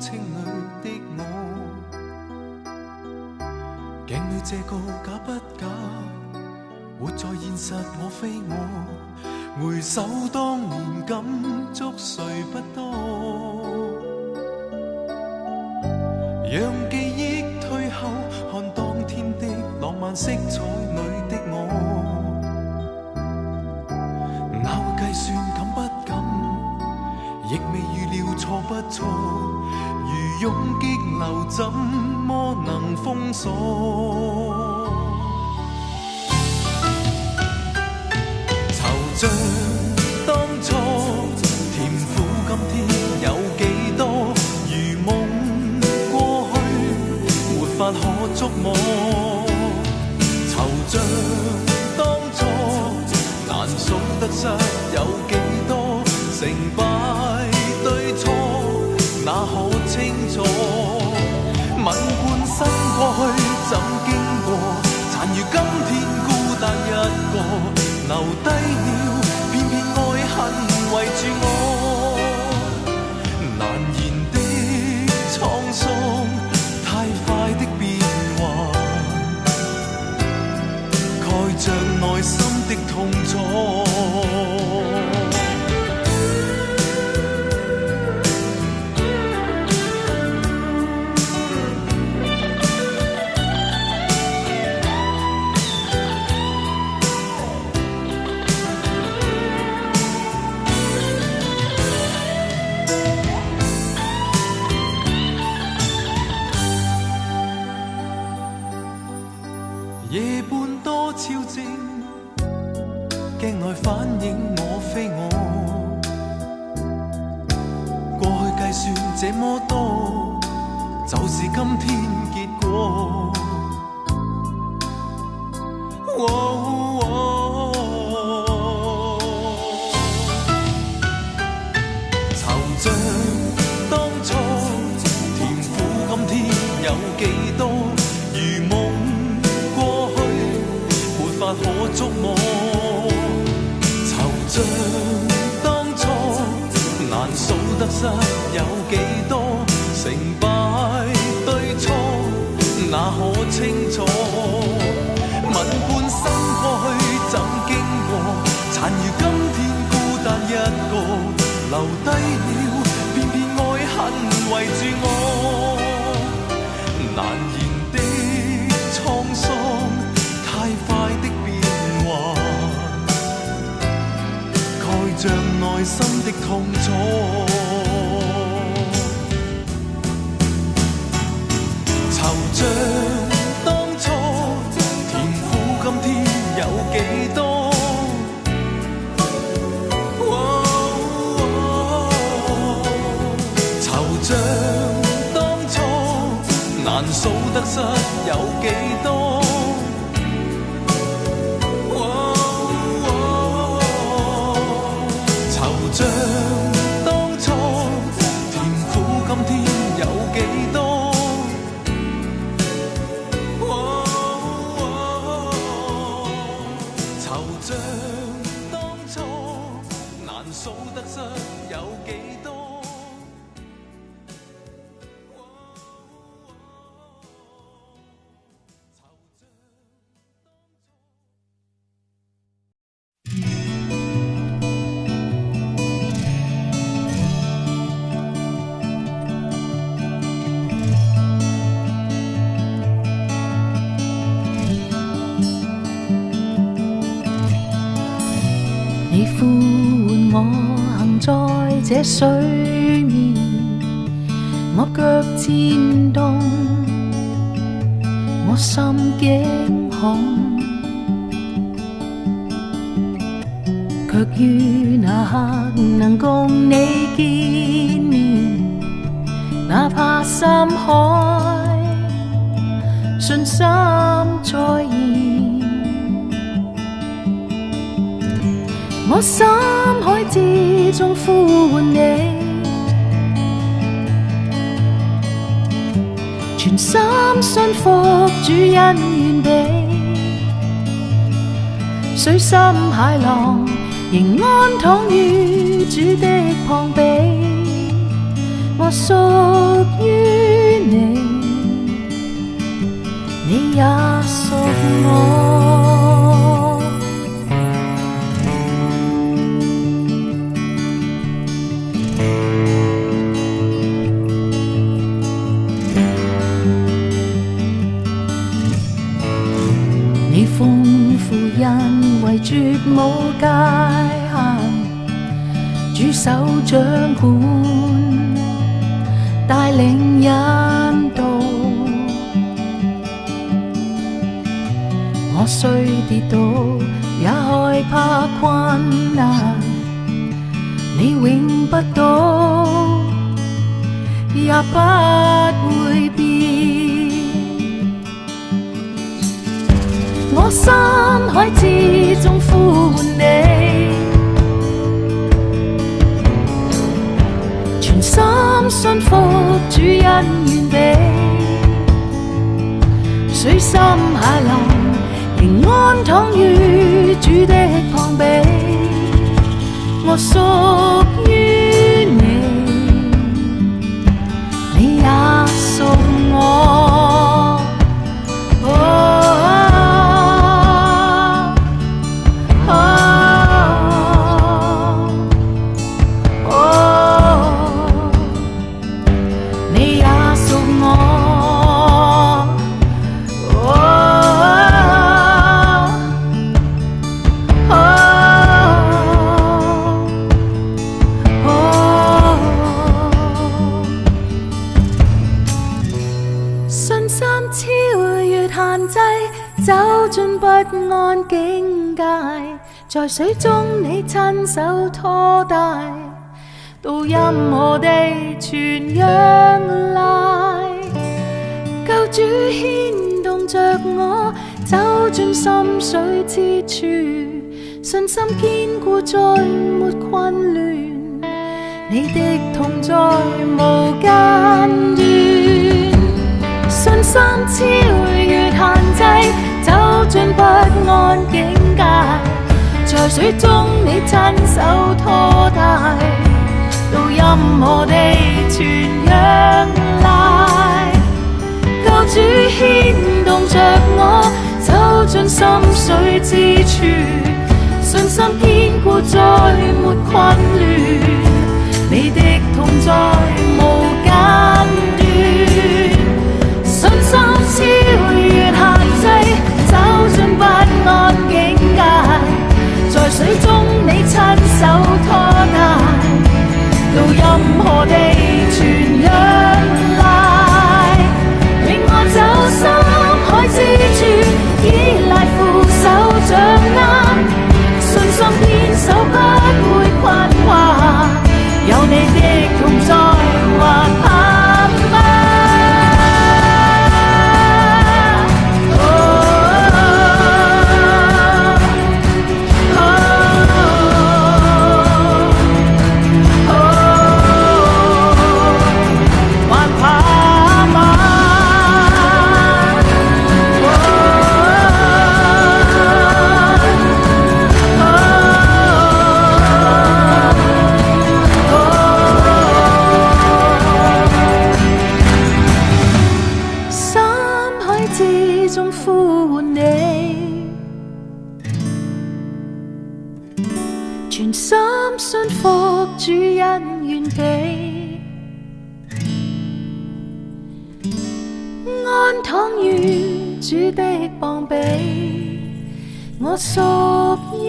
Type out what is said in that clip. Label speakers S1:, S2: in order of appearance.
S1: 青裏的我，鏡裏這個假不假？活在現實我非我，回首當年感觸誰不多？讓記憶退後，看當天的浪漫色彩裏的我，哪會計算敢不敢？亦未預料錯不錯，如湧激流，怎麼能封鎖？惆悵當初，甜苦今天有幾多？如夢過去，沒法可觸摸。惆悵當初，難數得失有幾多？成敗對錯，哪可清楚？問半生過去怎經過？殘餘今天孤單一個，留低了片片愛恨圍住我。難言的滄桑，太快的變幻，蓋着內心的痛楚。夜半多超正，鏡內反映我非我。過去計算這麼多，就是今天結果。惆悵當初，甜苦今天有幾多？如夢可觸摸。惆悵當初，難數得失有幾多？成敗對錯，哪可清楚？問半生過去怎經過？殘餘今天孤單一個，留低了片片愛恨圍住我。難言的滄桑，太快的變幻，蓋着內心的痛楚。惆悵當初，甜苦今天有幾多？惆悵當初，難數得失有幾多？惆悵當初，甜苦今天有幾多？惆悵當初，難數得失有幾多？
S2: 你呼喚我行在這水面，我腳顫動，我心驚恐，卻於那刻能共你見面，哪怕心海信心再現。我心海之中呼喚你，全心信服主恩願備，水深海浪仍安躺於主的膀臂，我屬你也屬我。你豐富因為絕無界限，主手掌管，帶領引導。我雖跌倒，也害怕困難，你永不倒，也不會變。我深海之中呼喚你，全心信服主恩願備，水深海浪仍安躺於主的膀臂。我屬於你，你也屬我。信心超越限制，走進不安境界，在水中你親手拖帶，到任何地傳揚來。救主牽動着我，走進深水之處，信心堅固再沒混亂，你的同在無間斷。信心超越限制，走進不安境界，在水中你親手拖帶，到任何地傳揚來。救主牽動着我，走進深水之處，信心堅固再沒混亂，你的同在無間斷。信心超越限制，走進不安境界，在水中你親手拖帶，到任何地傳揚來。令我走深海之處，依賴扶手掌握，信心堅守不會困惑，有你的同在或怕嗎？之中呼喚你，全心信服主恩願備，安躺於主的膀臂，我屬於